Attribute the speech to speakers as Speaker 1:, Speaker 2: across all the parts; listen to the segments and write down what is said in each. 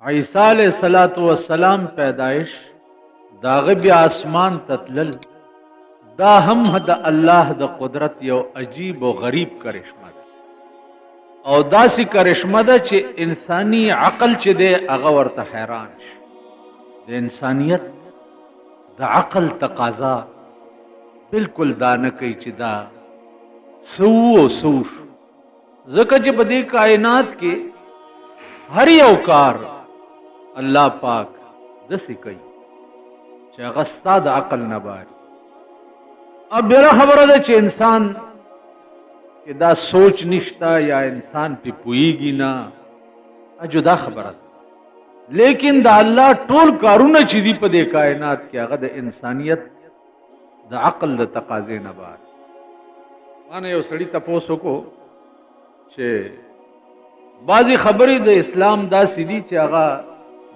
Speaker 1: عیسی علیہ الصلوۃ والسلام پیدائش داغه بیا اسمان تتلل دا هم د الله د قدرت یو عجیب او غریب کرشمه ده او داسې کرشمه ده چې انساني عقل چې دی هغه ورته حیران شي. د انسانیت د عقل تقاضا بالکل دا نه کوي چې دا سو او سو شو، ځکه چې په دې کائنات کې هر یو کار الله پاک دسې کوي چې هغه ستا د عقل نه باري. اب بیا خبره ده چې انسان کې دا سوچ نشتا یا انسان پې پوهیږي نه، جدا خبره ده، لیکن د الله ټول کارونه چې دي په دې کائنات کې هغه د انسانیت د عقل د تقاضې نه باري. ما نه یو سړي تپوس وکړو چې بعضې خبرې د اسلام داسې دي چې هغه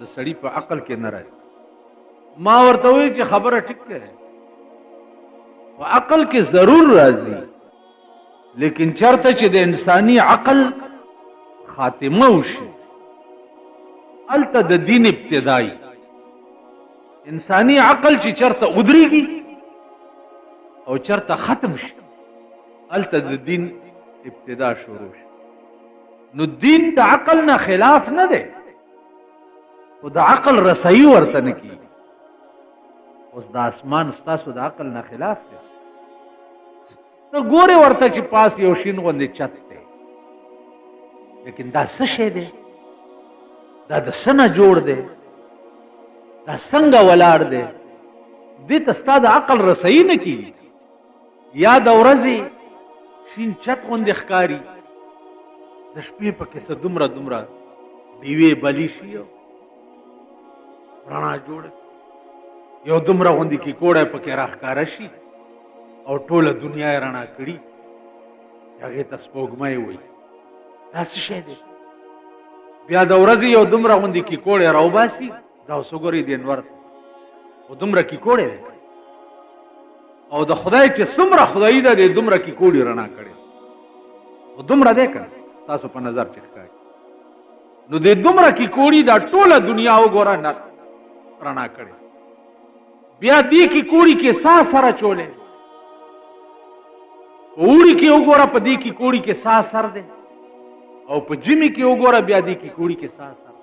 Speaker 1: د سړي په عقل کې نه راځي. ما ورته وویل چې خبره ټیک ده، په عقل کې ضرور راځي، لیکن چرته چې د انساني عقل خاتمه وشي هلته د دین ابتدائی انساني عقل چې چرته ودرېږي او چرته ختم شي هلته د دین ابتدا شروع شي. نو دین د عقل نه خلاف نه دی، خو د عقل رسایي ورته نه کیږي. اوس د اسمان ستاسو د عقل نه خلاف دی، ته ګورې ورته چې پاس یو شین غوندې چت دی، لیکن دا څه شی دی؟ دا د څه نه جوړ دی؟ دا څنګه ولاړ دی؟ دې ته ستا د عقل رسایي نه کیږي. یا د ورځې شین چت غوندې ښکاري، د شپې پکې څه دومره دومره ډیوې بلې شي او رڼا جوړه، یو دومره غوندې کیکوړی پکې راښکاره شي او ټوله دنیا یې رڼا کړي، هغې ته سپوږمۍ وایي. دا څه شی دی؟ بیا د ورځې یو دومره غوندې کیکوړی راوباسي، دا اوس وګورئ د انور ته خو دومره کیکوړی دی، او د خدای چې څومره خدایي ده د دومره کیکوړي رڼا کړې، خو دومره دی که نه تاسو په نظر چې ښکاري؟ نو د دومره کیکوړي دا ټوله دنیا وګوره رڼا کړې، بیا دې کیکوړي کې ساه سره چولې، په اوړي کې وګوره په دې کیکوړي کې ساه سر دی، او په ژمي کې وګوره بیا دې کیکوړي کې ساه سر.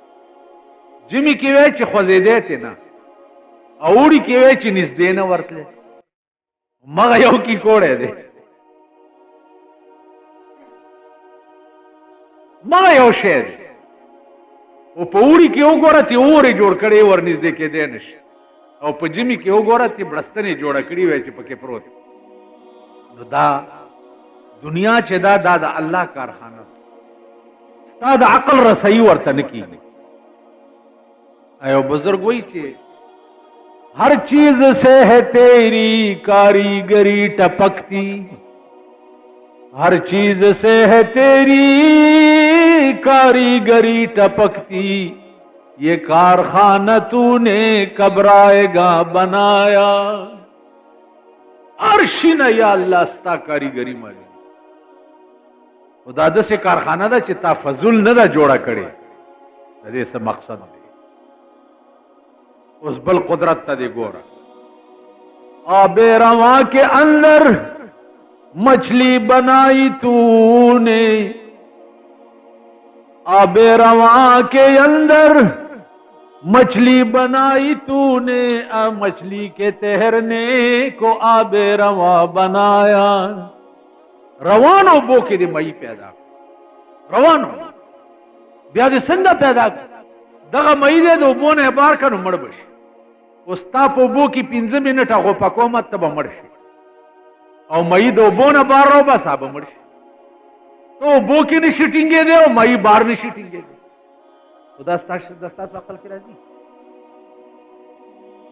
Speaker 1: ژمي کې وایي چې خوځېدی تی نه، او اوړي کې وایي چې نږدې نه ورتلی، مغه یو کیکوړی دی، مغه یو شی دی. او په اوړي کې وګوره تی اورې جوړ کړی ور نږدې کېدی نشي، او په ژمي کې وګوره تی بړستنې جوړه کړې وای چې پکې پروت. نو دا دنیا چې دا د الله کارخانه ستا د عقل رسایي ورته نه کېږي. ایو بزرگ وایي چې ہر چیز سے ہے تیری کاریگری ٹپکتی، ہر چیز سے ہے تیری کاریگری ٹپکتی، یہ کارخانہ تو نے کب آئے گا بنایا. ہر شی نه یا الله ستا کاریگری مالي خدا داسې کارخانه ده چې تا فضول نه ده جوړه کړې، د دې څه مقصد دی؟ اس بل قدرت تا دے گورا. آب رواں کے اندر مچھلی بنائی تو نے، آب رواں کے اندر مچھلی بنائی تو نے، مچھلی کے تیرنے کو آب رواں بنایا. روانو بو کے دے مئی پیدا روانو بیا دے سنگا پیدا دغه مئی دے دو بو نه بار کنو مړ بشي. اوس تا په اوبو کې 5 منټه غوپه کومه ته به مړ شي، او مئی د اوبو نه بار راوباسه به مړ شي. ته اوبو کې نشي ټینګېدی او مئی بار نشي ټینګېدی. خو دا ستاسو عقل کې راځي؟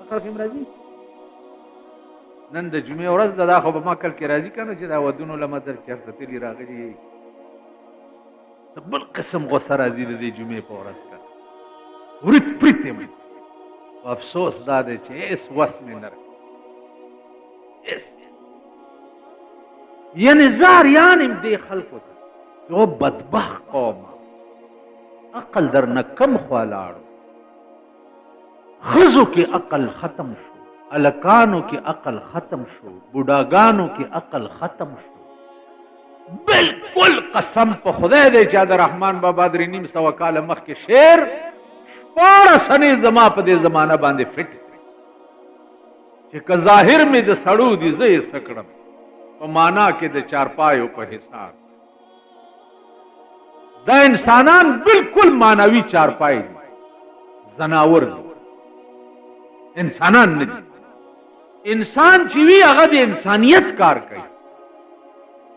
Speaker 1: عقل کې راځي؟ نن د جمعې ورځ ده، دا خو به ما عقل کې راځي که نه چې دا ودونو له مدر چېرته تلي راغلي، بل قسم غوسه راځي د دې جمعې په ورځ که ورید پرید یم. افسوس دا دی چې هیڅ وس مې نه هیڅ، یعنې زاریان یم دې خلکو ته، یو بدبخت قوم عقل در نه کم خوا لاړو. खजों की अकल खत्म शो, अलकानों की अकल खत्म शो, बुढ़ागानों की अकल खत्म शो। बिल्कुल कसम पे खुदा दे चाद रहमान बाबा दरीनीम सवा काल मख के शेर पारा सने जमा पदे जमाना बांधे फिट कि जाहिर में द सड़ू दी जे सकड़म तो माना के द चारपायो पर हिसाब द इंसानान बिल्कुल मानवी चारपाई जनावर इंसानान नहीं इंसान जीवी अगद इंसानियत कार कई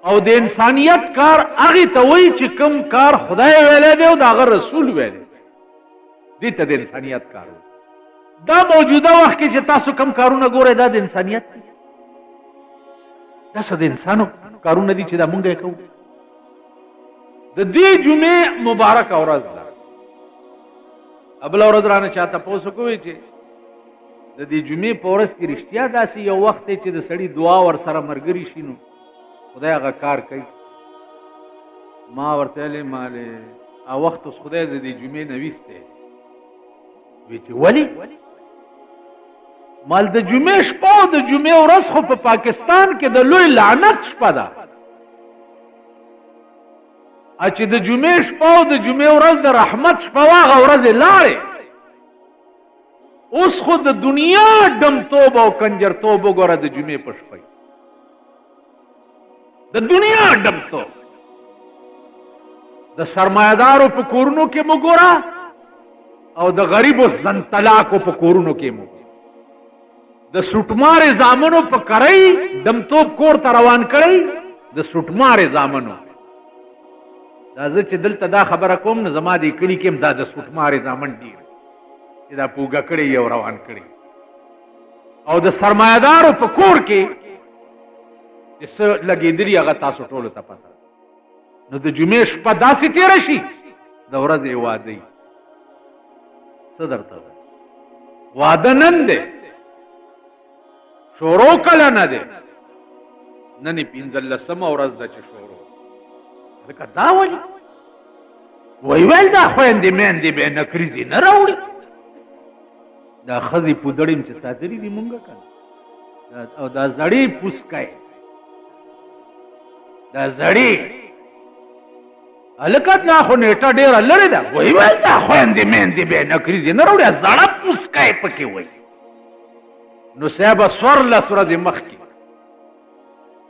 Speaker 1: और दे इंसानियत कार आगे तो वही चिकम कार खुदाए वेले दे अगर रसूल वेले दी तद इंसानियत कार दा मौजूदा वक्त के तासु कम कारूना गोरे दा इंसानियत दा सद इंसानो कारूना दी चिदा मुंगे कहू द दी जुमे मुबारक औरज दा अबला औरज राने चाहता पोसो कोई चे द दी जुमे पोरस की रिश्तिया दासी यो वक्त चे द सड़ी दुआ और सरा मरगरी शीनो खुदा का कार कई माँ वर्तले माले आ वक्त उस खुदा दी जुमे नवीस्ते वली माल द जुमे शपा द जुमे औरस खो पे पाकिस्तान के द लोई लानत शपा दा अच्छी द जुमे शपा द जुमे औरस द रहमत शपा औरज लाड़े उस खुद दुनिया डम तोब और कंजर तोब गोरा द जुमे पशपाई द दुनिया डम तो द सरमायादारों पे कोरनों के मुगोरा और द गरीब जंतला को पे कोरनों के मुगोरा द सुटमारे जामनों पर करई दमतोब कोर तरवान करई द सुटमारे जामनों दाज़ च दिल तदा खबर कोम न जमा दी कड़ी केम दा द सुटमारे जामन दी इदा पूगा कड़ी और रवान कड़ी और द सरमायादारों पर कोर के इस लगी दिली अगर तासो टोलो ता पता न द जुमेश पर दासी तेरशी दौरज वादई सदर तब वादनंदे शोरो कला न दे ननी पिंजल सम और अजदा च शोरो ಅದಕ್ಕೆ ದಾವಲಿ ವೈವಲ್ದ خويندې مېندې به نکریزي نه راوړي دا خزي پودړیم چې ساتري دي مونږه کړه او دا زړی پوسکای دا زړی الکات لا خو نیټه ډیر لړې ده وایوالدا خويندې مېندې به نکریزي نه راوړي زړه پوسکای پکې وای نو صاحب سور لا سورہ مخ کی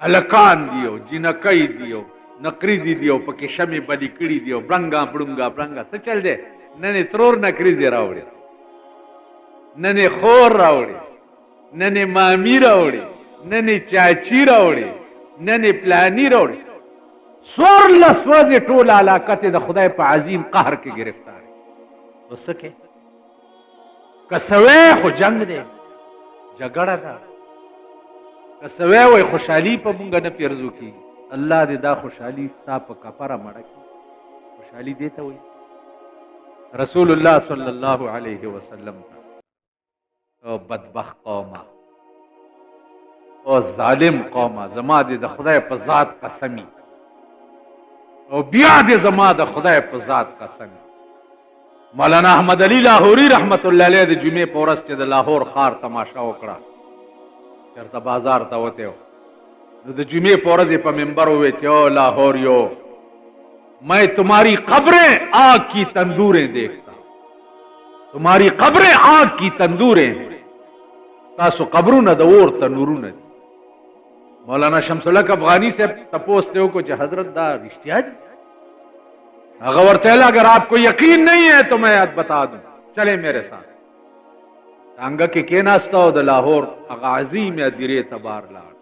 Speaker 1: الکان دیو جنکای دیو نقریزی دیو پکې شمې بلی کړي دیو برنګا برنګا څه چل دی نن ترور نقریزی راوړي نن خور راوړي نن مامی راوړي نن چاچی راوړي نن پلانی راوړي سور لسوځي ټول علاقه د خدای په عظیم قهر کې گرفتار وسکه کسوې خو جنگ دی جګړه ده کسوې وای خوشحالي په مونږ نه پیرزو کی الله دې دا خوشحالي ستا په کفاره مړه کی خوشحالي دیته وای رسول الله صلی الله علیه وسلم او بدبخت قومه او ظالم قومه زما دې د خدای په ذات قسمی او بیا دې زما د خدای په ذات قسمی مولانا احمد علی لاہوری رحمت الله علیه د جمعې په ورځ چې د لاهور خار تماشا وکړه چرته بازار ته وته نو د جمعې په ورځ په منبر وې چې او لاهوریو मैं तुम्हारी कब्रें आग की तंदूरें देखता तुम्हारी कब्रें आग की तंदूरें तासो कब्रू न दौर तनूरू न मौलाना शमसुल्लाह अफगानी से तपोसते हो को हजरत दा रिश्तिया अगर तैला अगर आपको यकीन नहीं है तो मैं आज बता दूं चले मेरे साथ अंग के केनास्ता द लाहौर अगाजी में अदिरे तबार लाड़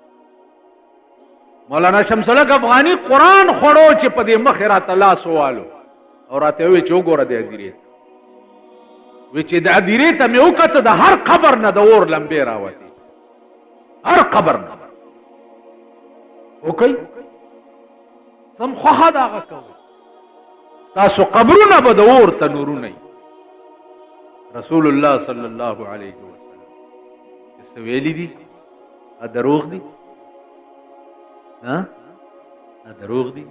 Speaker 1: मौलाना शमसुल्लाह अफगानी कुरान खोड़ो चे पदे मखरा तला सवालो और आते हुए चोगोर दे अदिरे विचे द अदिरे तमे उकत द हर खबर न द और लंबे रावती हर खबर न ओके सम खहा दागा कहो तासो कब्रू न बदौर तनूरू नहीं रसूलुल्लाह सल्लल्लाहु अलैहि वसल्लम इस वेली दी दरोग दी दरोग दी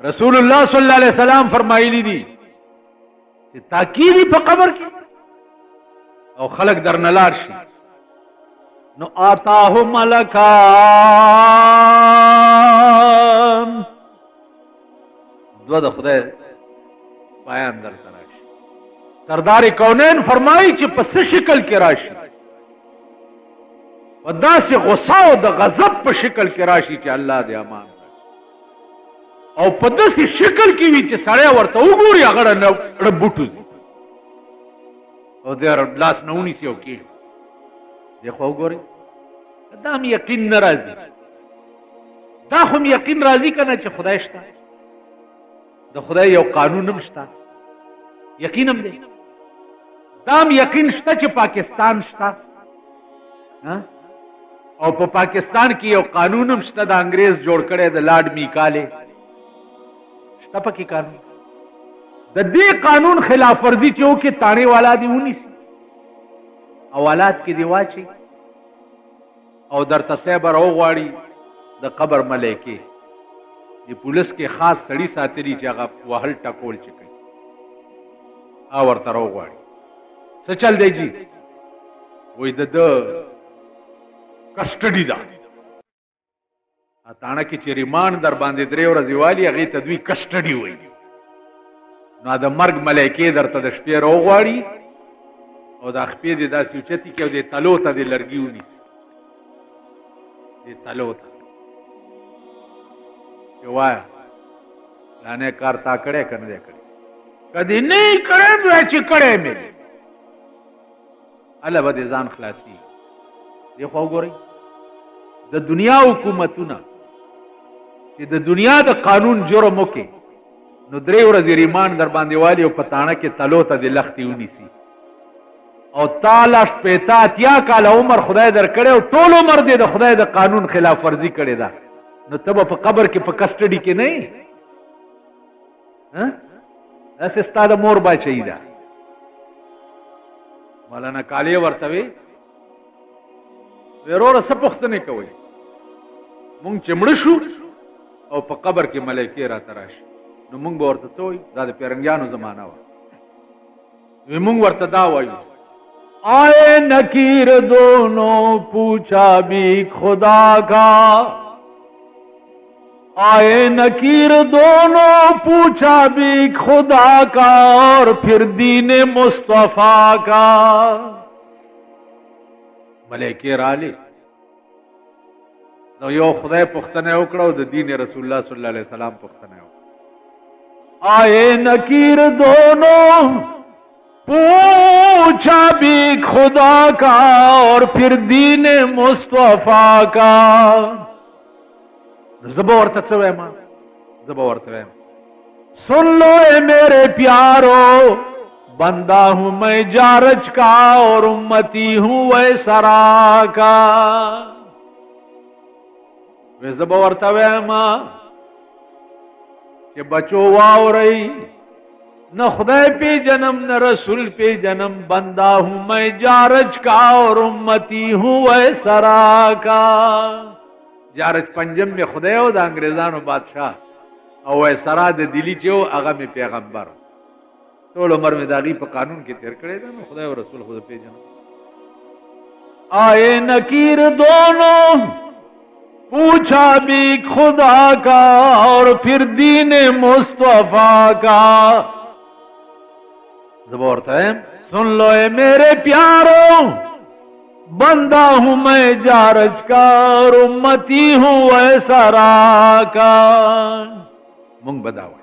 Speaker 1: रसूलुल्लाह सल्लल्लाहु अलैहि वसल्लम फरमाइली दी ताकीदी पे कब्र की او خلق در نلار شي نو آتاه ملکان دو د خدای پایان در راشي. سردار کونین فرمایي چې په څه شکل کې راشي، په داسې غصه او د غضب په شکل کې راشي چې الله دې امان او په داسې شکل کې وي چې سړی ورته وګوري هغه ړه بوټو او دې لاس نه ونیسي او کېږي دې خو وګورئ دا هم یقین نه راځي. دا خو هم یقین راځي که نه چې خدای شته، د خدای یو قانون هم شته، یقین هم دی. دا هم یقین شته چې پاکستان شته او په پاکستان کې یو قانون هم شته د انګریز جوړ کړی د لارډ میکالې شته پکې قانون. د دې قانون خلاف ورزي چې وکړي تاڼې والا دې ونیسي اولاد کې دې واچي او درته سیبر وغواړي د قبر ملایکې د پولیس کې خاص سړي ساتلي چې هغه وهل ټکول چې کوي او ورته راوغواړي څه چل دی جی وایي د کسټډي ده تاڼه کې چې ریمانډ در باندې 3 ورځې والي هغې ته دوی کسټډي وایي. نو د مرګ ملایکې درته د شپې راوغواړي او دا خپې دې داسې اوچتي کړي او دې تلو ته دې لرګي ونیسي دې تلو ته چې وایه پلانې کار تا کړی که نه دی کړی که دې نه یې کړی نو چې کړی مې دی هله به دې ځان خلاصي. دې خو وګورئ د دنیا حکومتونه چې د دنیا د قانون جرم وکړي نو 3 ورځې ریمانډ در باندې والي او په تاڼه کې تلو ته د لختې ونیسي او تاله 85 کاله عمر خدای در کړی او ټول عمر دې د خدای د قانون خلاف ورزي کړې ده نو ته به په قبر کې په کسټډي کې نه یې داسې ستا د مور باچهي ده. مولانا کالې ورته وی وروره څه پوښتنې کوئ مونږ چې مړه شو او په قبر کې ملایکې راته راشي نو مونږ به ورته څه وایو دا د پیرنګیانو زمانه وه وی مونږ ورته دا وایو آئے نکیر دونوں پوچھا بھی خدا کا آئے نکیر دونوں پوچھا بھی خدا کا اور پھر دین مصطفیٰ کا ملائکې رالی نو یو خدای پوښتنه وکړه او د دین رسول الله صلی الله علیه وسلم پوښتنه وکړه آئے نکیر دونوں پوچھا بھی خدا کا اور پھر دین مصطفیٰ کا زبا ورته څه وایم زبا ورته وایم سن لو اے میرے پیارو بندہ ہوں میں جارج کا اور امتی ہوں ویسرا کا وی زبا ورته وایم چې بچو واورئ نہ خدای پہ جنم نہ رسول پہ جنم بندہ ہوں میں جارج کا اور امتی ہوں ویسرا کا جارج پنجم میں خدای او د انګریزانو بادشاہ او ویسرا د دلی چې او هغه می پیغمبر ټول عمر میں داغي په قانون کې تیر کړی دا نو خدای او رسول خود پہ جنم آئے نکیر دونوں پوچھا بھی خدا کا اور پھر دین مصطفیٰ کا زبورتا ہے سن لو اے میرے پیارو بندہ ہوں میں جارج کا اور امتی ہوں ویسرا کا مونږ بداوه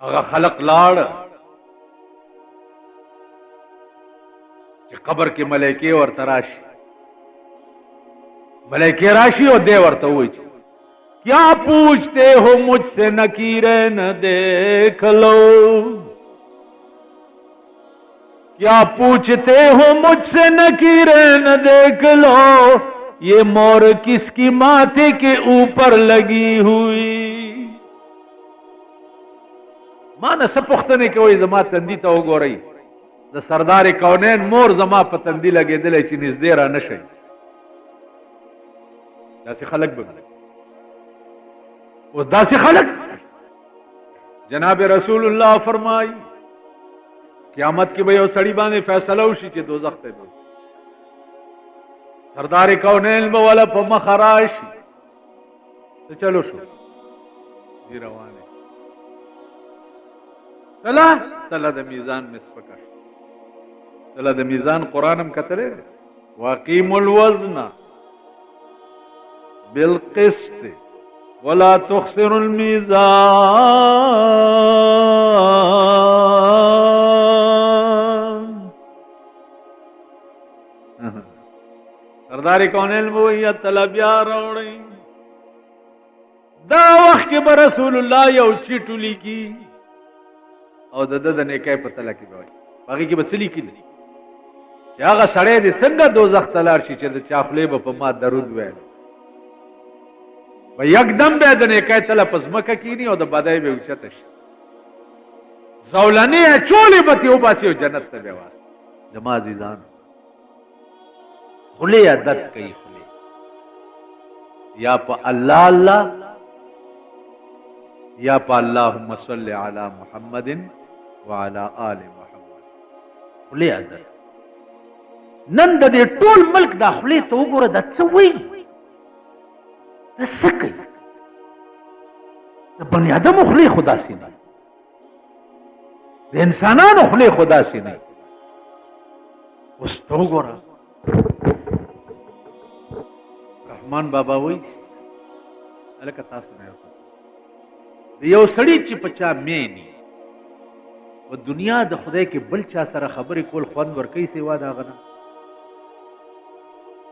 Speaker 1: هغه خلق لاړ چې قبر کې ملائکې ورته راشي ملائکې راشي او دې ورته وایي کیا پوچھتے ہو مجھ سے نکیریں نہ دیکھ لو کیا پوچھتے ہو مجھ سے نکیریں نہ دیکھ لو یہ مور کس کی ماتھے کے اوپر لگی ہوئی مانا سب پختنے کے وہی زما تندی تا ہو گو رہی دا سردار کونین مور زما پا تندی لگے دلے چی نزدے را نشئی داسی خلق بگلے اس داسی خلق جناب رسول اللہ فرمائی قیامت کې به یو سړی باندې فیصله وشي چې دوزخ ته دی. سردار کونین به ولا په مخ راشي. ته چلو شو دی روانه تله د میزان مسپکه تله د میزان قرآنم کتلې واقیم الوزن بالقسط ولا تخسر الميزان. سردار کونین بو یا طلبیا روڑی دا وخت کې به رسول الله یو چیټو لیکي او د د نیکای په تله کې به باقي کې به څه لیکي چې هغه سړی دې څنګه دوزخ ته لاړ شي چې د چا خولې به په ما درود ویل و یکدم به د نیکای تله په ځمکه کینی او د بدای به اوچته شي زولنې اچولې به تې وباسي او جنت ته به واسي. زما عزیزان خولې عادت کوي خولې یا په الله الله یا په اللهم صل علی محمد وعلى آل محمد. خولې عادت نن د دې ټول ملک دا خولې ته وګوره دا څه وایي دا څه کوي د بني ادمو خولې خو داسې نه د انسانانو خولې خو داسې نه. اوس ته وګوره رحمان بابا وایي هلکه تاسو نه د یو سړي چې په چا مینې په دنیا د خدای کې بل چا سره خبرې کول خوند ورکوي سوا د هغه نه.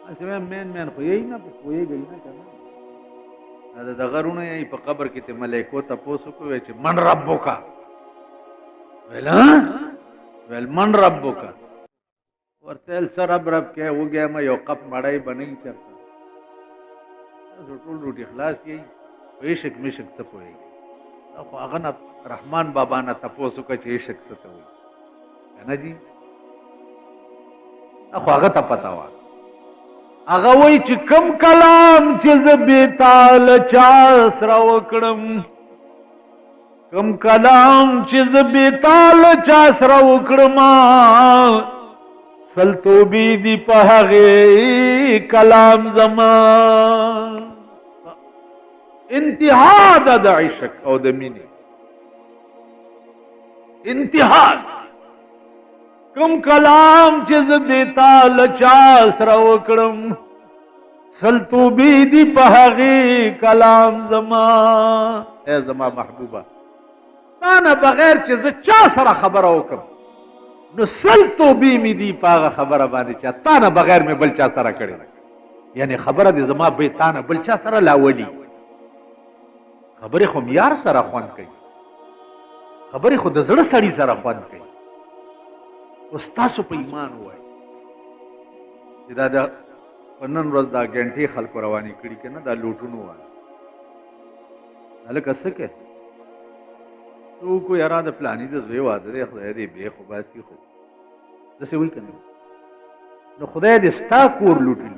Speaker 1: هسې وایم مین خو یې نه پوهېږئ نه که نه د دغه رونه یې په قبر کې ته ملیکو تپوس وکړو چې من ربک ویل من ربک ورته ویل څه رب کې وګیا ما یو قپ مړی به نه وي چېرته تاسو ټول روټي خلاص یې په عشق مشق څه پوهېږئ خو هغه نه رحمان بابا نه تپوس وکړه چې عشق څه ته وایي که نه جي خو هغه ته پته وه هغه وایي چې کم کلام چې زه بېتاله چا سره وکړم کم کلام چې زه بېتاله چا سره وکړم سل توبې دي په هغې کلام زما. انتها ده د عشق او د مینې انتها کم کلام چې زه بېتاله چا سره وکړم سل توبې دي په هغې کلام زما. ای زما محبوبه تا نه بغیر چې زه چا سره خبره وکړم نو سل توبې مې دي په هغه خبره باندې چې تا نه بغیر مې بل چا سره کړې یعنی خبره دې زما به تا نه بل چا سره لاولي. خبرې خو معیار سره خوند کوي خبرې خو د زړه سړي سره خوند کوي. اوس تاسو په ایمان ووایئ چې دا د په نن ورځ دا ګنټې خلکو روانې کړي که نه دا لوټونو والا هلکه څه کوي څوک وایي یاره د پلاني د زوی واده دی خدای دې بې خو باسي خو داسې وایي که نه نو خدای دې ستا کور لوټي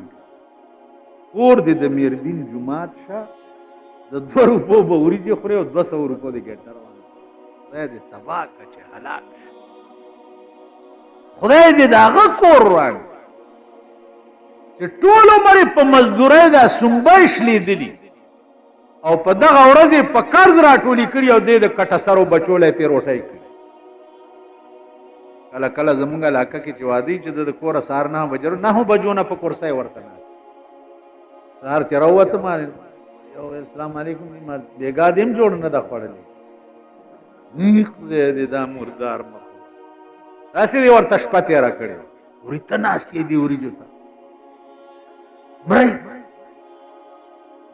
Speaker 1: کور دې د میردین جومات شه د 2 روپو به وریجې خورې او 200 روپو د ګټه روانه خدای دې تباه کړه چې هلاک خدای دې د هغه کور روان چې ټول عمر یې په مزدورۍ دا سنبه شلیدلي او په دغه ورځ یې په قرض راټولي کړي او دې د کټه سرو بچولی پې روټۍ کړي. کله کله زمونږ علاقه کې چې واده چې د کوره سهار 9 بجې 9 بجو نه په کورسۍ ورته سهار چې راووتم یو السلام علیکم بېګا دې هم جوړ نه ده خوړلې خدای دې دا مردار مخ داسې دې ورته شپه تېره کړې ورې ته ناست یې دې وریجو ته مړی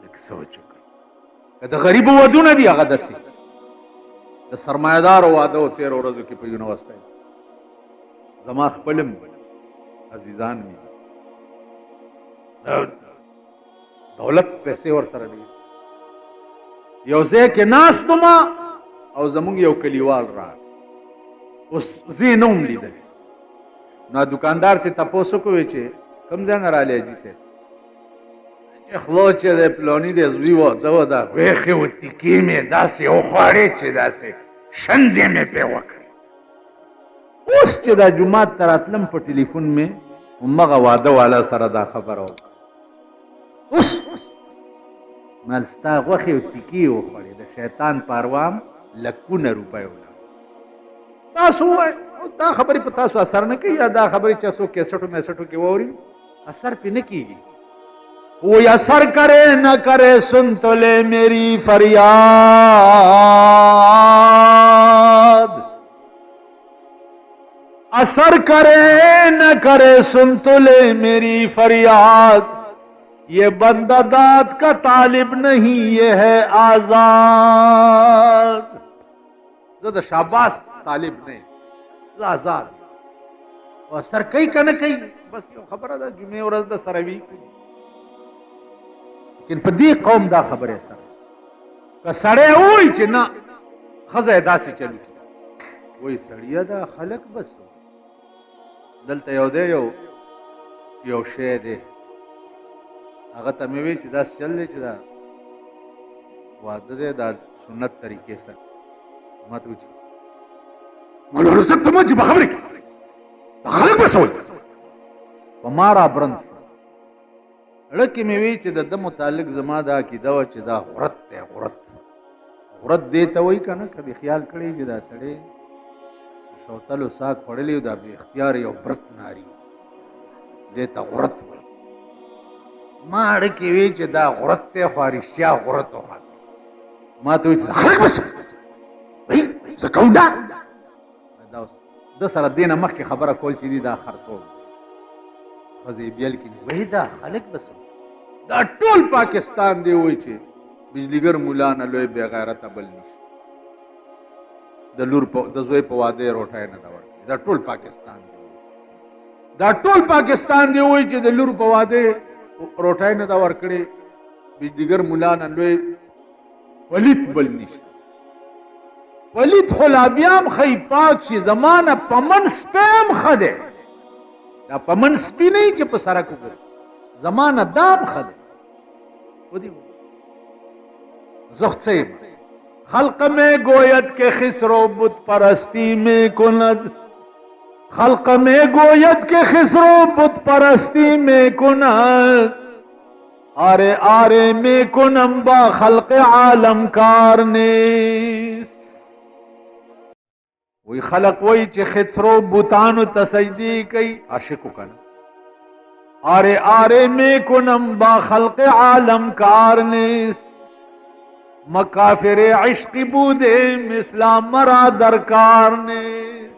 Speaker 1: لږ سوچ وکړه که د غریبو ودونه دي هغه داسې د سرمایهدارو واده و 13 ورځو کې په یونیورسټۍ زما خپلم عزیزان مې دولت پیسې ورسره دي یو ځای کې ناست وم او زمونږ یو کلیوال راغی اوس زه یې نه وم لیدلی نو دوکاندار ته تپوس وکړو چې کوم ځای نه رالی حاجي صاحب چې خلو چې د پلاني د زوی واده و دا ویښې و تیکې مې داسې وخوړې چې داسې شندې مې پرې وکړې اوس چې دا جمعات ته راتلم په ټلیفون مې همغه واده والا سره دا خبره وکړه اوس مال ستا غوښې او تیکې وخوړې د شیطان پاروام لکونه روپۍ ولاړ تاسو ووایئ دا خبرې په تاسو اثر نه کوي یا دا خبرې چې څوک کیسټو میسټو کې واوري اثر پې نه کېږي کوئی اثر کرے نہ کرے سن تو لے میری فریاد اثر کرے نہ کرے سن تو لے میری فریاد یہ بندہ داد کا طالب نہیں یہ ہے آزاد زدہ شاباس طالب نہیں آزاد اثر کئی کا نہ کئی بس یو خبره ده جمعه ورځ د سروي لیکن په دې قوم دا خبره سره که سړی وای چې نه ښځه داسې چلو وای سړیه دا خلک بس دلته یو دی یو شی دی هغه ته مې وی چې داس چل دی چې دا واده دی دا سنت طریقې سره ما ته وچی مولانا صاحب ته ما جیبه خبرې کوي دا خلک بس وای په ما را برند لکه مې وی چې د ده متعلق زما دا عقیده وه چې دا غرت دی غرت دې ته وایي که نه کبي خیال کړی چې دا سړی شوتلو ساک خوړلی دا بې اختیار یو برت ناري دې ته غرت وایي ما اړه کې وی چې دا غرت دی خو رښتیا غرت وخوات ما ته وایي چې خلک بس وایي زه کوم دا اوس ده سره دې نه مخکې خبره کول چې دي دا خرطوب خزی بیل کی وہی دا خلق بس دا ټول پاکستان دی وای چې بجلیګر مولا نه لوی بے غیرت بل نشي د لور په د زوی په واده روټای نه دا ورکی دا ټول پاکستان دی دا ټول پاکستان دی وای چې د لور په واده روټای نه دا ورکړي بجلیګر مولا نه لوی ولیت بل نشي ولیت خلابیام خی پاک شي زمانه پمن سپم خده دا پمن سپی نہیں چې په سره کو زمانہ دام خد ودی زخت سے خلق میں گویت کے خسرو بت پرستی میں کند خلق میں گویت کے خسرو بت پرستی میں کند آرے آرے میں کنم با خلق عالم کارنیس وی خلق وی چې خطرو بوتانو تسجدی کئی عاشقو کنا آرے آرے میں کنم با خلق عالم کارنیست مکافر عشق بودے اسلام مرا درکار نیست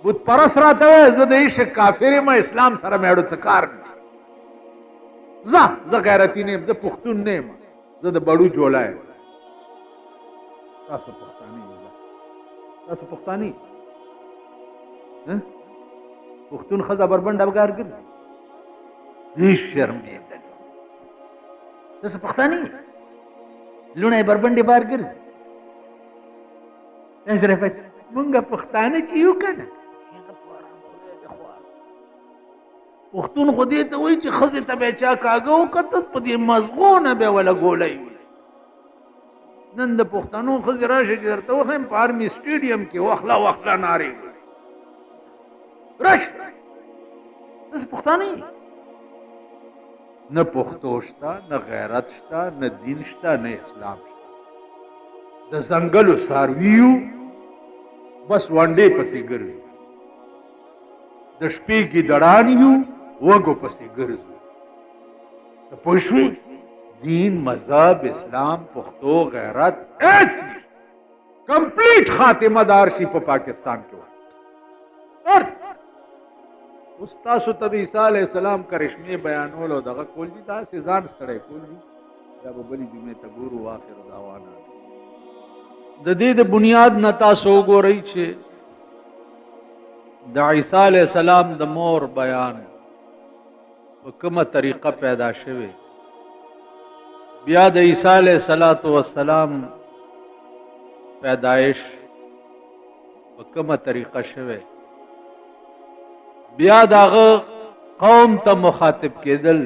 Speaker 1: بود پرس راته زده عشق کافر ما اسلام سره میړو څه کار نه زه غیرتی نیم زه پښتون نیم زه د بړو جوړای تاسو پښتاني تاسو پښتاني پښتون خزه بربند افګار ګرځي هیڅ شرمېدل تاسو پښتاني لونه بربند بار ګرځي ازرفت مونږه پښتانه چې یو کنه پښتون خو دې ته وایي چې خزه ته به چا کاغه وکړه په دې مزغونه به ولا ګولای نن د پښتنو خزه راشه چې درته وخم په آرمي سټیډیم کې واخلا ناري راش تاسو پښتاني نه پښتو شته نه غیرت شته نه دین شته نه اسلام شته د ځنګلو سارویو بس وانډې پسې ګرځي د شپې کې دړانیو وګو پسې ګرځي ته پوه شوې دین مذهب اسلام پښتو غیرت ایسی کمپلیٹ خاتمه دار شي په پاکستان کې استاسو ته د عیسی علیه السلام کرشمې بیانول او دغه کول دي تاسې ځان ستړی کول دي دا به بلې جمعې ته ګورو آخر دعوانا د دې د بنیاد نه تاسو وګورئ چې د عیسی علیه السلام د مور بیان په کومه طریقه پیدا شوی بیا د عیسی علیه السلام پیدایش په کومه طریقه شوی بیا داغه قوم ته مخاطب کېدل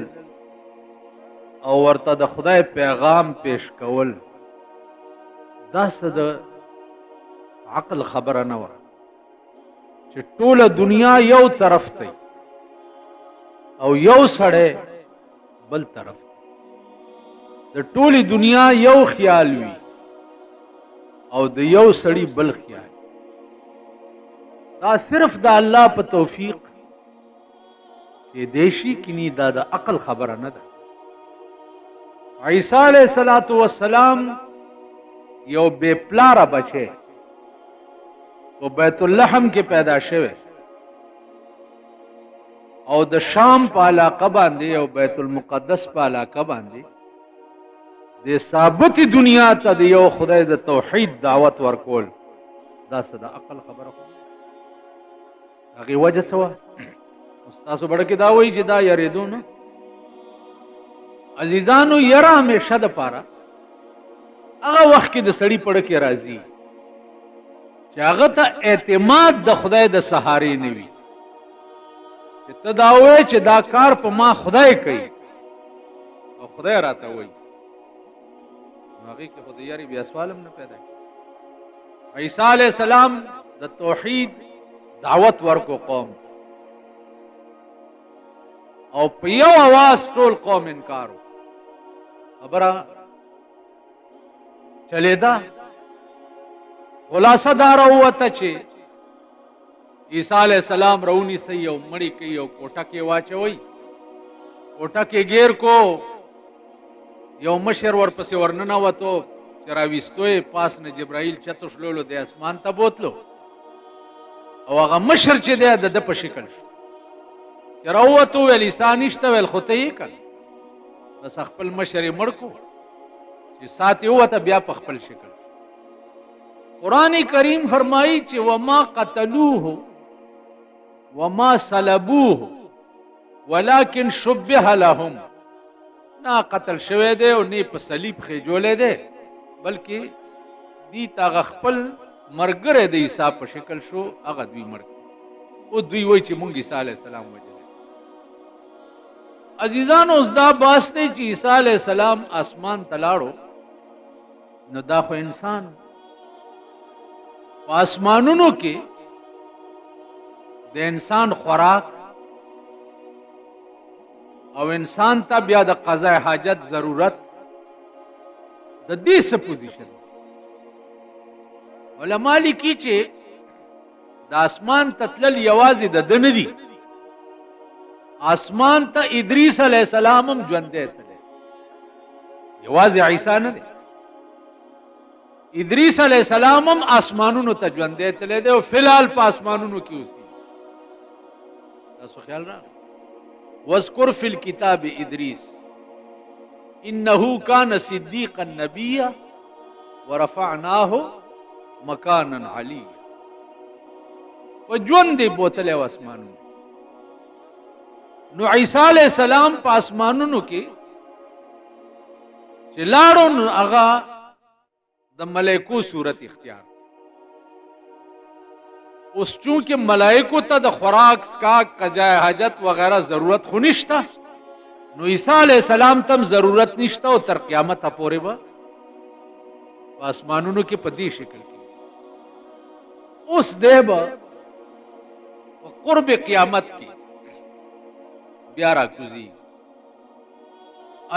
Speaker 1: او ورته د خدای پیغام پیش کول دا څه د عقل خبره نه وه چې ټوله دنیا یو طرف ته او یو سړی بل طرف د ټوله دنیا یو خیال وي او د یو سړی بل خیال. دا صرف د الله په توفیق چې دیشي کینی دا د عقل خبره نه ده. عیسی علیہ السلام یو بے پلاره بچه په بیت اللحم کې پیدا شوه او د شام په علاقه باندې او بیت المقدس په علاقه باندې د ثابت دنیا ته د یو خدای د توحید دعوت ورکول دا څه د عقل خبره خو هغه وجه څه تاسو بڑا کې دا وایي چې دا یریدو نه عزیزانو یره همیشه د پاره هغه وخت کې د سړی پړه کې راځي چې هغه ته اعتماد د خدای د سهارې نه وي چې ته دا وایې چې دا کار په ما خدای کوي او خدای راته وایي هغه کې خدای یاري بیا سوالم نه پیدا کی. عیسی علیہ السلام د توحید دعوت ورکو قوم او په یو आवाज ټول قوم انکارو خبره چلیدا. خلاصه دار وته چې عیسی علیہ السلام رونی سي او مړی کوي او کوټه کې واچوي کوټه کې غیر کو یو مشر ورپسې ورننه وته چې راويستوي پاس نه جبرائیل چتو شلولو د اسمان ته بوتلو او هغه مشر چې دی د په شکل چې راوته ویل عیسی نشته ویل خو ته یې کړ بس خپل مشر مړ کو چې ساتي وته بیا په خپل شکل. قرآن کریم فرمایي چې وما قتلوه وما صلبوه ولكن شبه لهم نا قتل شوه دی او نه په صلیب خېجولې دی بلکې دی تا خپل مرګره د عیسی په شکل شو هغه دوی مرګ او دوی وایي چې مونږ عیسی علیہ السلام وجه. عزیزانو اوس دا باسته چې عیسی علیہ السلام اسمان تلاړو نو دا خو انسان په اسمانونو کې د انسان خوراک او انسان ته بیا د قضاء حاجت ضرورت د دې څه پوزیشن علماء لیکي چې د اسمان تتلل یوازې د دنه دي. اسمان ته ادریس علیہ السلام هم ژوندې تللی یوازې عیسی نه دی. ادریس علیہ السلام هم اسمانونو ته ژوندې تللی دی او فلحال په اسمانونو کې اوسي. تاسو خیال را واذکر فی الکتاب ادریس انه کان صدیقا نبیا ورفعناه مکانا علیا. و ژوندې بوتلی و اسمانونو. نو عیسی علیہ السلام په اسمانونو کې چې لاړو نو هغه د ملائکو صورت اختیار. اوس چونکه ملائکو ته د خوراک اسکاک قضاء حاجت وغیرہ ضرورت خو نشته نو عیسی علیہ السلام تم ضرورت نشته او تر قیامت پورې به په اسمانونو کې په دې شکل کې اوس دی به قرب قیامت کې بیا راکوزی.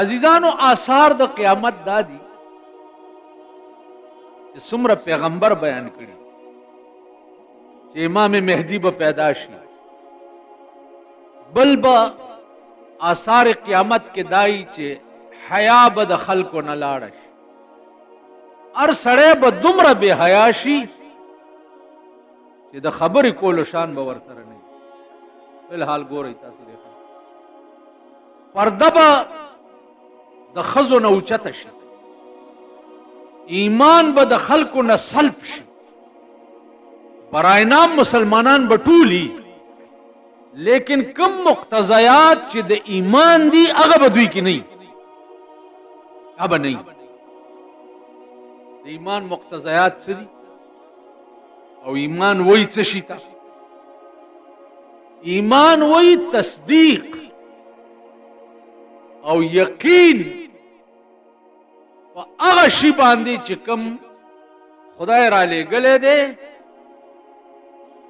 Speaker 1: عزیزانو آثار د قیامت دادی چې څومره پیغمبر بیان کړي چې امام مهدی به پیدا شي بل به آثار قیامت کې دای چې حیا به د خلکو نه لاړ شي هر سړی به دومره بے حیا شي چې د خبرې کولو شان به ورسره نه فلحال ګورئ تاسو دې پرده به د ښځو نه اوچته شي ایمان به د خلکو نه سلب شي برای نام مسلمانان به ټولي لیکن کم مقتضیات چې د ایمان دي هغه به دوی کې نه هغه نه د ایمان مقتضیات څه دي او ایمان وای څه شي تا ایمان وای تصدیق او یقین په هغه شی باندې چې کوم خدای را لېږلی دی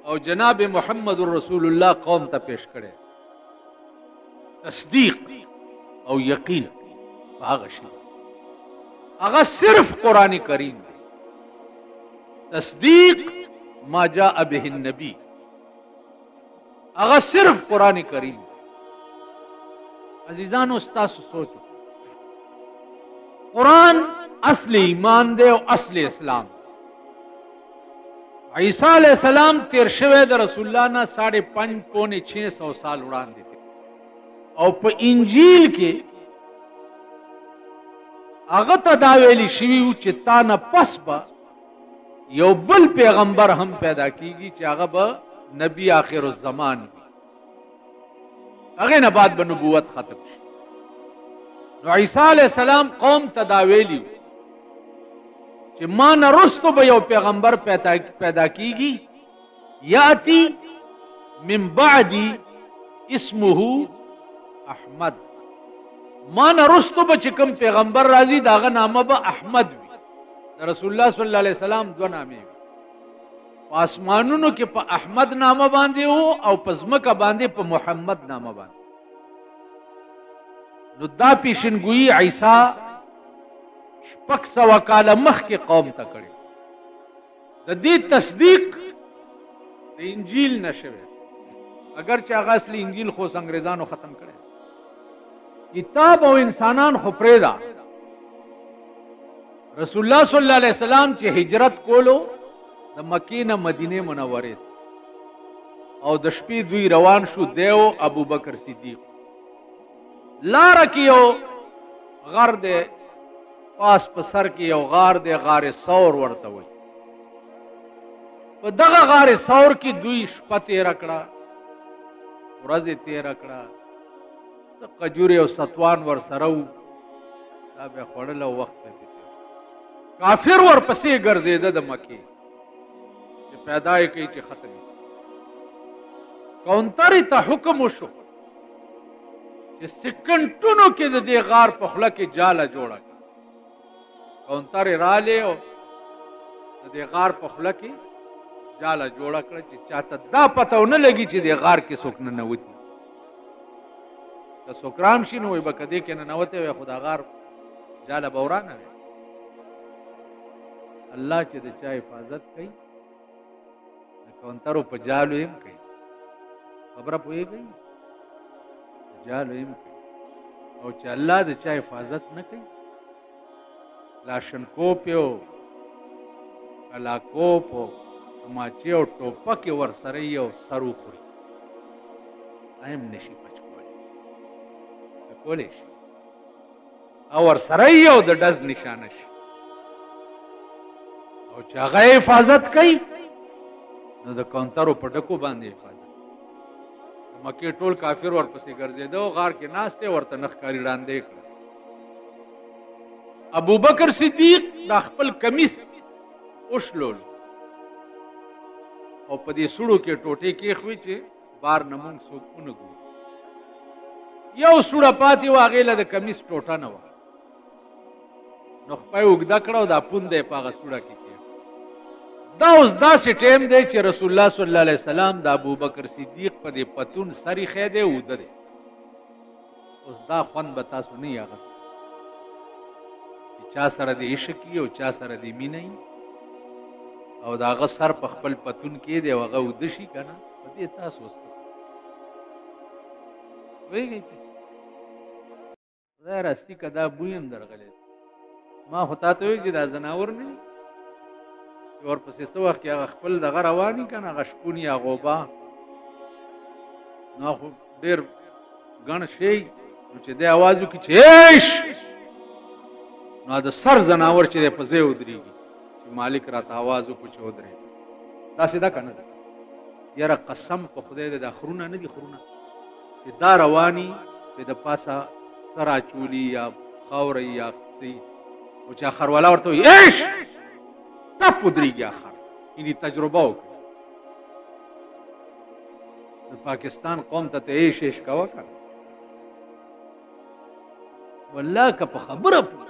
Speaker 1: او جناب محمد رسول الله قوم ته پیش کړي تصدیق او یقین هغه شی هغه صرف قران کریم دی تصدیق ما جاء به النبی هغه صرف قران کریم عزیزانو استاسو سوچو قرآن اصل ایمان دے او اصل اسلام عیسیٰ علیہ السلام تیر شوه د رسول الله نه 5.5 پونے 600 سال وړاندې او په انجیل کې هغه ته دا ویلي شوي و چې تا نه پس به یو بل پیغمبر هم پیدا کیږي چې هغه به نبی آخر الزمان وي هغه نه بعد به نبوت ختم شي نو عیسی علیہ السلام قوم ته دا ویلي چې ما نه رستو به یو پیغمبر پیدا کیږي یاتی من بعدی اسمه احمد ما نه رستو به چې کوم پیغمبر راځي داغه نامه به احمد وي رسول الله صلی الله علیه وسلم دو نامې وي په اسمانونو کې په احمد نامه باندې وو او په ځمکه باندې په محمد نامه باندې نو دا پیشنګویی عیسی 600 کاله مخکې قوم ته کړی د دې تصدیق د انجیل نشوي اگر چې هغه اصلي انجیل خو انګريزانو ختم کړی کتاب او انسانان خو پرېدا رسول الله صلی الله علیه وسلم چې هجرت کولو د مکې نه مدینه منوره او د شپې دوی روان شو دیو ابو بکر صدیق لار کې یو غار دی پاس په سر کې یو غار دی غار ثور ورته وي په دغه غار ثور کې دوی شپه تېره کړه ورځې تېره کړه د قجورې او ستوان ور سره و دا به خوړل او وخت کافر ورپسې ګرځېده د مکې چې پیدا یې کوي چې ختم کونترې ته حکم وشو چې سکندونو کې د دې غار په خوله کې جاله جوړه کړه کونترې رالې او د دې غار په خوله کې جاله جوړه کړه چې چاته دا پته ونه لګي چې دې غار کې څوک نه ننوتي که څوک رام شي نو وایي به که دې کې ننوتی وی خو دا غار جاله به ورانه وی الله چې د چا حفاظت کوي د کونترو په جالو هم کوي خبره پوهېږئ جالو هم کوي او چې الله د چا حفاظت نه کوي لاشنکوپ او کلاکوپ او تماچې او ټوپکې ورسره یې او سر وخوري هم نشي بچ کولی شي او ورسره یې او د ډز نشانه شي او چې هغه حفاظت کوي نو د کونترو په ډکو باندې حفاظت مکې ټول کافر ورپسې ګرځېده او غار کې ناست دی ورته نه ښکاري ړاندې کړه ابو بکر صدیق دا خپل کمیس وشلول او په دې سوړو کې ټوټې کېښوي چې بار نه مونږ څوک ونه ګوري یو سوړه پاتې وه هغې له د کمیس ټوټه نه وه نو خپه یې اوږده کړه او دا پوند یې په هغه سوړه کې دا اوس داسې ټیم دی چې رسول الله صلی الله علیه وسلم د ابو بکر صدیق په دې پتون سر ایښی دی اوده دی اوس دا خوند به تاسو نه یې اخیستی چې چا سره دې عشق وي او چا سره دې مینه وي او د هغه سر په خپل پتون کې دی او هغه اوده شي که نه په دې تاسو اوس پوهېږئ خدای راستي که دا بوی هم درغلی ما خو تا ته وایي چې دا ځناور نه دي ورپسې څه وخت کې هغه خپل دغه روان وي که نه هغه شپون یا غوبا نو خو ډېر ګڼ شی نو چې دی اواز وکړي چې ایش نو د سر ځناور چې دی په ځای ودرېږي چې مالک راته اواز وکړو چې ودرېږي داسې ده که نه ده یاره قسم په خدای دی دا خرونه نه دي خرونه چې دا رواني چې د پاسه سر اچولي یا خاوره یا څه او چې خروالا ورته وایي ایش ټپ ودرېږي اخر یعنې تجربه وکړه د پاکستان قوم ته ته ایش ایش کوه که والله که په خبره پوه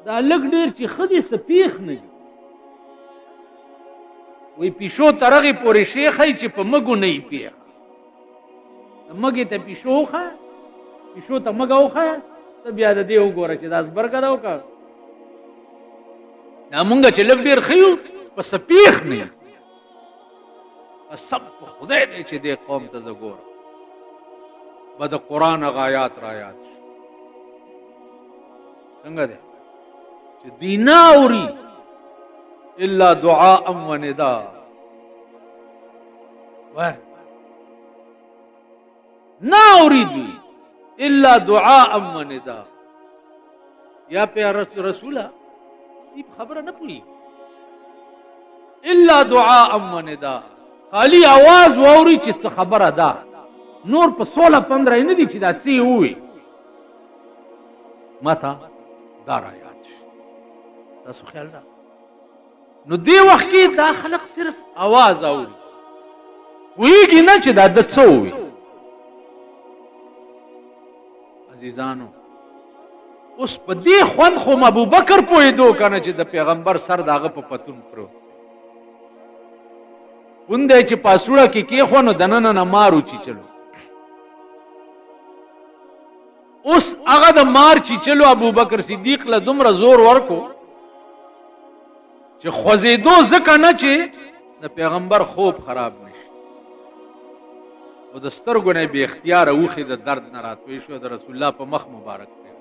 Speaker 1: دا لږ ډېر چې ښه دي څه پېښ نه دي وی پیشو ترغی پوری شیخی چې په مګو نه پیخ مګی ته پیشو خا پیشو ته مګو خا ته بیا د دې وګوره چې داس برګه دا وکړه دا مونږ چې لږ ډیر خيو په سپیخ نه سب خدای دې چې دې قوم ته زګور بد قران غایات رایات څنګه ده چې دینا اوري الا دعاء و نداء نا اريد الا دعاء و نداء یا پیار رسولا یہ خبر نہ پوری الا دعاء و نداء خالی आवाज ووري چې خبره ده نور په 16-15 نه دي چې دا څه وي ماته دار آیات تاسو خیال را نو دی وخت کې دا خلق صرف आवाज اوري ویږي نه چې دا د څه وي عزیزانو اوس په دې خوند خو ابو بکر پوهېدو کنه چې د پیغمبر سر داغه په پتون پرو پوندې چې پاسوړه کې خو نو دننه نه مارو چې چلو اوس هغه د مار چې چلو ابو بکر صدیق له دومره زور ورکو چې خوځېدو ځکه نه چې د پیغمبر خوب خراب نشي او د سترګو نه بې اختیاره اوښې د درد نه راتوی شو د رسول الله په مخ مبارک دی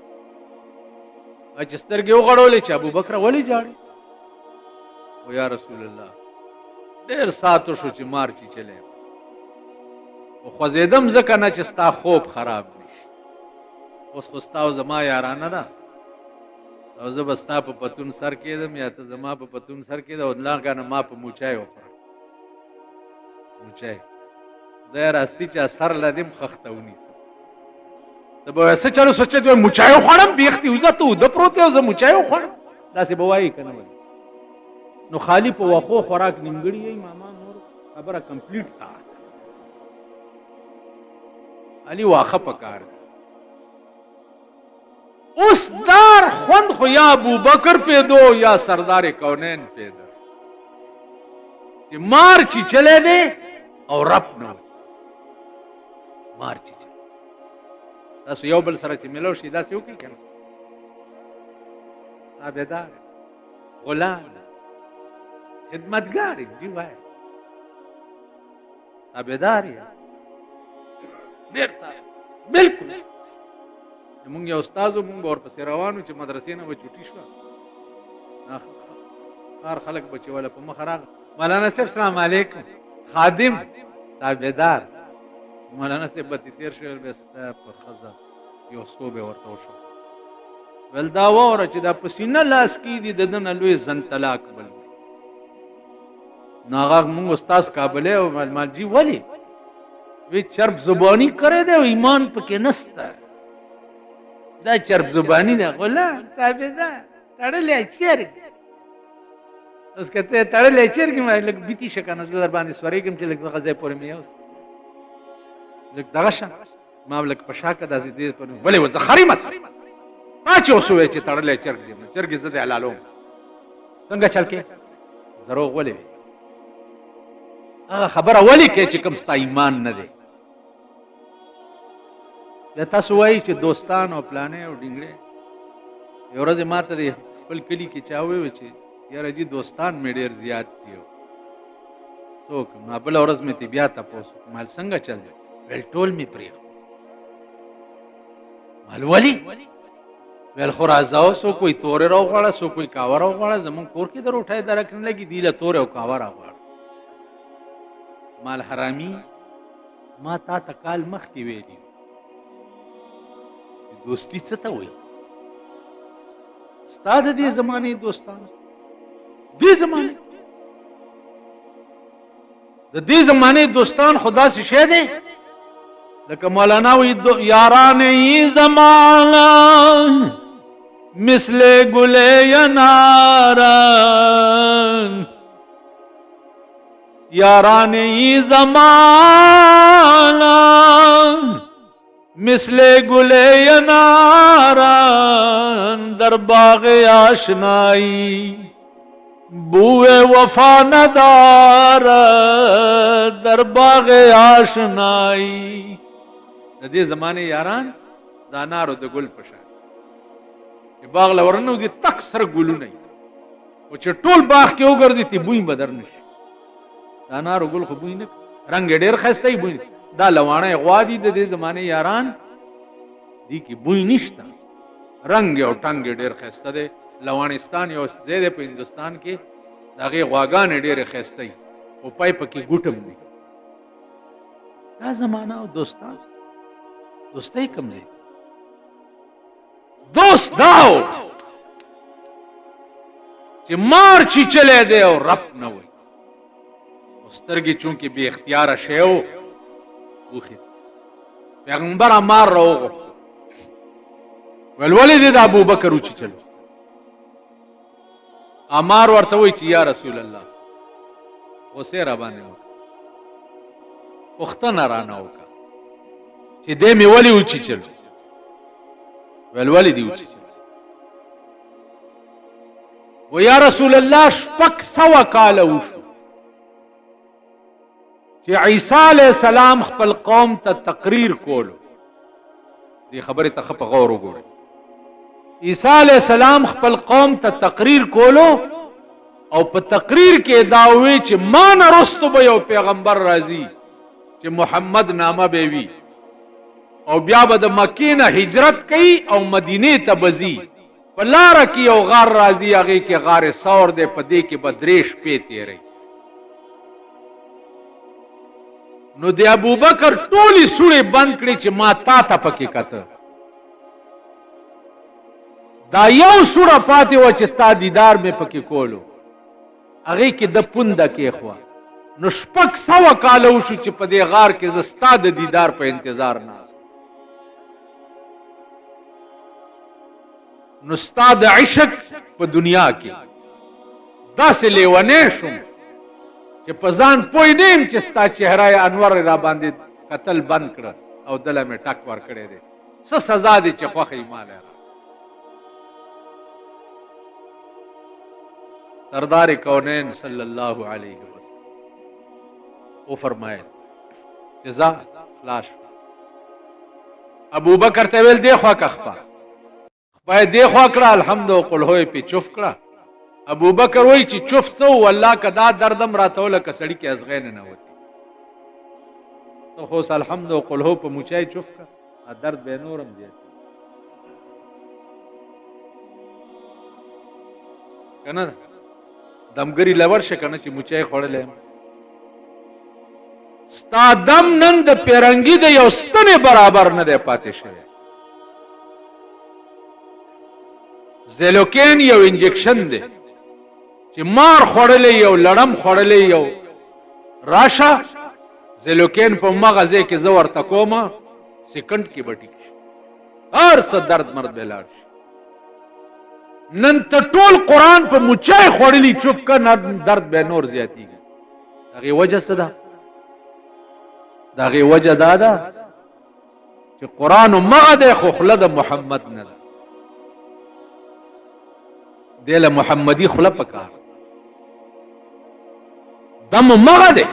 Speaker 1: چې سترګې وغړولې چې ابو بکر ولې جاړي او یا رسول الله ډېر ساتو شو چې مار چې چلے او خوځېدم ځکه نه چې ستا خوب خراب نشي اوس خو ستا او زما یارانه ده او زه به ستا په پتون سر کېدم یا ته زما په پتون سر کېده او الله کنه ما په موچای وخوره موچای خدای راستي چې سر لدیم خخته ونیسم ته به څه چلو سوچې ته موچای وخوړم بیختي وزه ته اوده پروت یې او زه موچای وخوړم داسې به وایي که نه وایي نو خالی په وخو خوراک نیمګړي یې ماما نور خبره کمپلیټ تا علي واخه پکار اس دار خوند خو یا ابو بکر پیدو یا سردار کونین پیدا چې مار چې چلے دے او رب نو مار چې چلے تاسو یو بل سره چې ملو شي داسې وکړي کنه تابعدار غلام خدمتگار جی وای تابعدار یا بالکل مونږ یو استاد مونږ ورپسې روانو چې مدرسې نه به چوټي شوه هر خلک به چې ولا په مخ راغله مولانا صاحب السلام علیکم خادم تابعدار مولانا صاحب به تیر شو بس په خزه یو څو به ورته وشو ول دا وره چې دا پسینه لاس کې دي دنه لوی زن طلاق بل ناغاق مونږ استاد کابل او مال جی ولی وی چرب زبانی کرے دے ایمان پکې نسته دا چرب زبانی ده غلام تابعدار تړلې چیرګ اوس کته تړلې چیرګ مې لګ بیتی شکنه در باندې سورېګم چې لګ غزې پورې مې اوس لګ دغه ما لګ پشاکه د دې په ولې و زخري مت ما چې اوسوي چې تړلې چرګ زده حلالو څنګه چل کې دروغ ولې هغه خبره ولې کې چې کوم ستا ایمان نه دی یا تاسو وایي چې دوستان او پلانې او ډینګړې یو ورځ ما ته خپل کلي کې چا وویل چې یاره جي دوستان مې ډېر زیات دي څوک ما بله ورځ مې ته بیا تپوس مال څنګه چل دی ویل ټول مې پرېښود مال ولې ویل خو راځه څوک کوئی تورې راوغواړه څوک کوئی کاوه راوغواړه زمونږ کور کې د روټۍ درک نه لګي دی له تورې او کاوه راغواړه مال حرامي ما تا ته کال مخکې ویلي دوستی څه ته وایي ستا د دې زمانې دوستان دې زمانې د دې زمانې دوستان خدا سے شی دی لکه مولانا وی یاران ای زمانہ مثل گل یناران یاران ای زمانہ مثل گل یناران در باغ آشنائی بوے وفا ندار در باغ آشنائی. د دې زمانه یاران د انارو د ګل په شان چې باغ لورنو دي تک سر ګلونه او چې ټول باغ کې وګرځي تی بوی بدر نشي. د انارو ګل خو بوی نه رنگ ډېر خسته ای بوی دا لوانه غوادي د دې زمانه یاران دي کې بوی نشته رنگ او ټنګ ډېر خسته ده. لوانستان یو ځای دی په هندوستان کې د هغې غواګانې ډېرې ښایسته وي او پای پکې ګوټم دی. دا زمانه او دوستان دوستۍ کوم دی؟ دوست دا و چې مار چیچلی دی او رپ نه وي او سترګې چونکې بې اختیاره شی و وخېد. پیغمبره مار راوغوښته ویل ولې دې د ابوبکر وچیچلو؟ عمار ورته وایي چې یا رسول الله غصې را باندې وکړه پوښتنه رانه وکړه چې دې مې ولې وچیچلو؟ ویل ولې دې وچیچلو؟ و یا رسول الله 600 کاله وشو چې عیسی علیه السلام خپل قوم ته تقریر کولو. دې خبرې ته ښه په غور وګورئ. عیسی علیہ السلام خپل قوم ته تقریر کولو او په تقریر کې دا وی چې ما نه رستو به یو پیغمبر راځي چې محمد نامه به وي او بیا به د مکې نه هجرت کوي او مدینې ته به ځي. په لاره کې یو غار راځي هغې کې غار ثور دی په دې کې به 3 شپې تېروي. نو د ابوبکر ټولې سوړې بند کړې چې ما تا ته پکې کته. دا یو سوړه پاتې وه چې ستا دیدار مې پکې کولو هغې کې د پونده کېښوه. نو 600 کاله وشو چې په دې غار کې زه ستا د دیدار په انتظار ناست. نو ستا د عشق په دنیا کې داسې لیونی شوم چې په ځان پوی نه یم چې ستا چهره انور را باندې قتل بند کړه او دله مې ټک ورکړی دی. څه سزا دی چې خوښه یې مالی را. سردار کونین صلی اللہ علیہ وسلم وہ فرمائے کہ ذا خلاص ابو بکر ته ویل دی خوا کخپا خپای دی خوا کړه الحمد او قل هوی په چوف کړه. ابو بکر وای چې چوف څو والله کدا دردم راتول ک سړی کې ازغین نه وتی تو خو الحمد او قل هو په موچای چوف کا درد به نورم دی کنه دمګری لور شه کنه چې موچای خوړلې. ستا دم نن د پیرنګي د یو ستنې برابر نه دی پاتې شوی. زیلوکین یو انجکشن دی چې مار خوړلې یو لړم خوړلې یو راشه زیلوکین په مغزه کې زه ورته کومه سکند کې به ټیک شي هر څه درد مرد به لاړ شي. نن ته ټول قرآن په مچای خوړلی چوپ که درد به نور زیاتیږي. د هغې وجه څه ده؟ د هغې وجه دا ده چې قرآن همغه دی خو خوله د محمد نه ده. دی له محمدي خوله پکار دم همغه دی.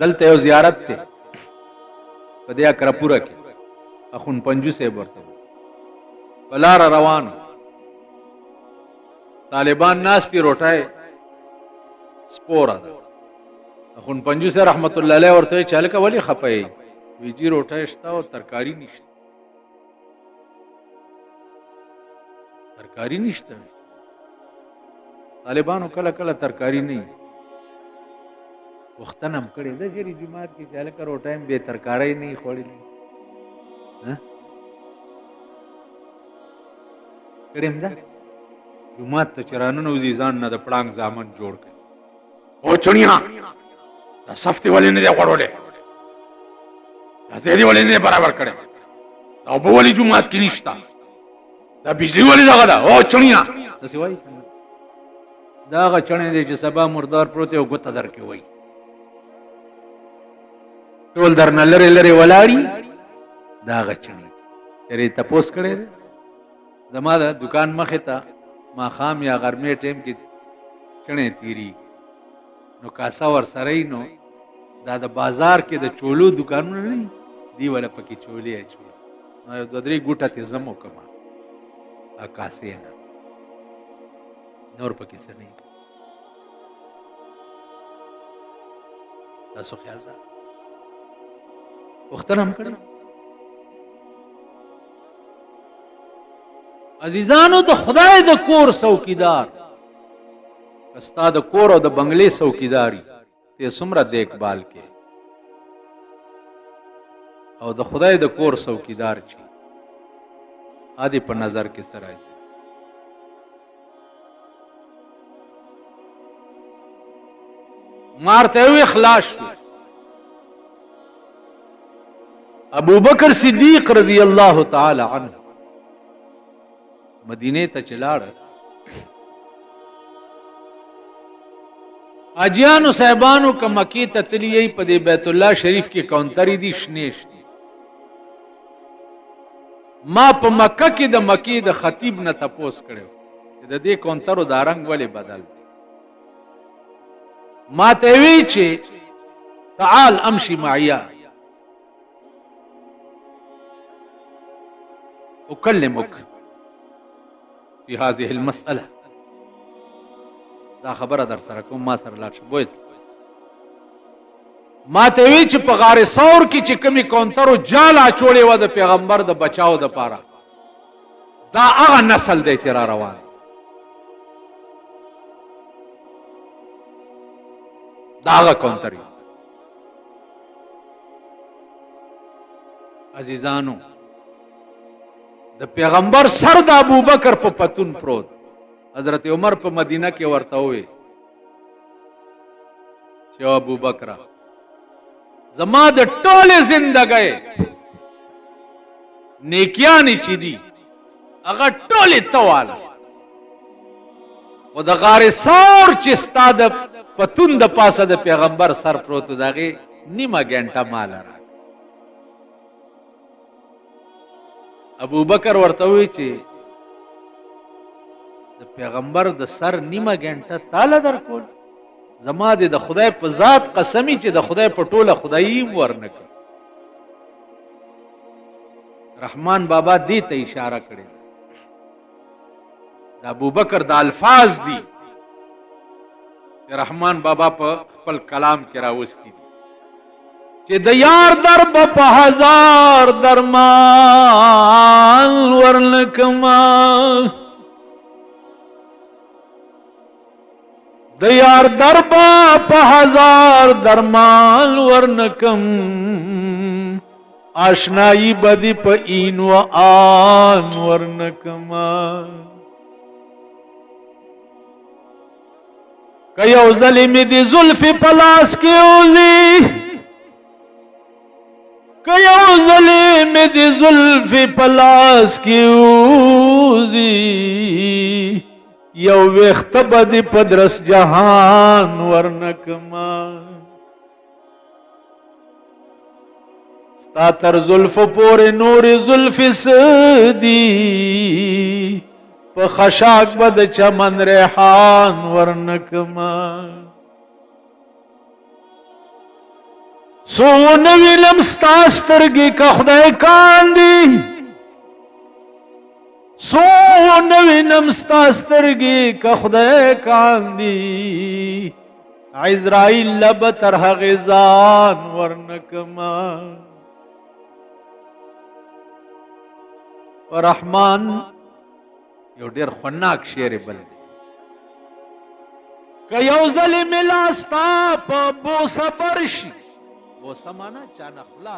Speaker 1: دلته یو زیارت دی په دې اکرپوره کې اخون پنجو صاحب ورته په لاره روانو طالبان ناستی روټای سپوره ده. اخون پنجو صاحب رحمت الله علیه ورته چې هلکه ولې خفه یې؟ وی جي روټای شته او ترکاري نشته. ترکاري نشته. طالبانو کله کله ترکاري نه وي وختن هم کړی ده جری جماعت کې چې هلکه روټای هم بې ترکارۍ نه وي خوړلي کړی هم ده. جماعت ته چې راننوځي ځان نه د پړانګ زامن جوړ کړي او چڼیا دا صف دې ولې نه دی غوړولی دا ځای دې ولې نه دی برابر کړی دا اوبه ولې جومات کې نشته دا بجلي ولې دغه ده او چڼیا داسې وایي دا هغه چڼی دی چې سبا مردار پروت دی او ګوته در کې وایي ټول در نه لرې لرې ولاړي دا هغه چڼی چېرې تپوس کړی دی زما د دکان مخې ته ماښام یا غرمې ټیم کې کڼې تیری نو کاسا ور سره نو دا د بازار کې د چولو دکانونه نه دی ولا پکې چولې اچول نو د درې ګوټه ته زمو کما اکاسې نه نور پکې څه نه تاسو خیال ساتئ وختونه هم کړی عزیزانو د خدای د کور څوکیدار استا د کور او د بنگلې څوکیداری ته څومره دیکبال کې او د خدای د کور څوکیدار چی ادي په نظر کې سره مارته وی خلاص ابو بکر صدیق رضی اللہ تعالی عنہ مدینے ته چلاړ اجیانو صاحبانو کا مکی ته تلی په دې بیت الله شریف کې کونتری دي شنیش دي ما په مکه کې د مکی د خطیب نه تپوس کړو د دې کونترو د رنگ ولې بدل ما ته وی چې تعال امشي معیا اکلمک فی هذه المسألة دا خبره در سره کوم ما سره لاړ شوید ما ته وی چې په غار ثور کې چې کمی کونترو جالا چوړې و د پیغمبر د بچاو د پاره دا هغه نسل دی چې را روان دا هغه کونتري عزیزانو د پیغمبر سر د ابو بکر په پتون پروت حضرت عمر په مدینه کې ورته وې چې ابو بکر زما د ټوله زندګۍ نیکیانی چې دي هغه ټوله توال او د غار ثور چې ستاد پتون د پاسه د پیغمبر سر پروت دغه نیمه ګنټه مال را ابو بکر ورته وی چې د پیغمبر د سر نیمه ګنټه تعالی درکول زما د خدای په ذات قسمی چې د خدای په ټوله خدایي ورنک رحمان بابا دې ته اشاره کړې د ابو بکر د الفاظ دي رحمان بابا په خپل کلام کې راوستي چې د یار در په هزار درمان ورنکما د یار در په هزار درمان ورنکم آشنائی بدی په این و آن ورنکما کيو ظلمی دی زلف پلاس کی اوزی کيو ظلمی دی زلف پلاس کی اوزی یو ویخت بدی پدرس جہان ورنکما ستا تر زلف پور نور زلف سدی خشاک بد چمن ریحان ورنکما سو نوی لمستاسترگی کا خدای کاندی سو نوی لمستاسترگی کا خدای کاندی عزرائیل لب ترح غزان ورنکما ورحمان یو ډیر خناک شعر بل که یو ظلم لاستا په بوسه برشي بوسه معنا چا نه خلا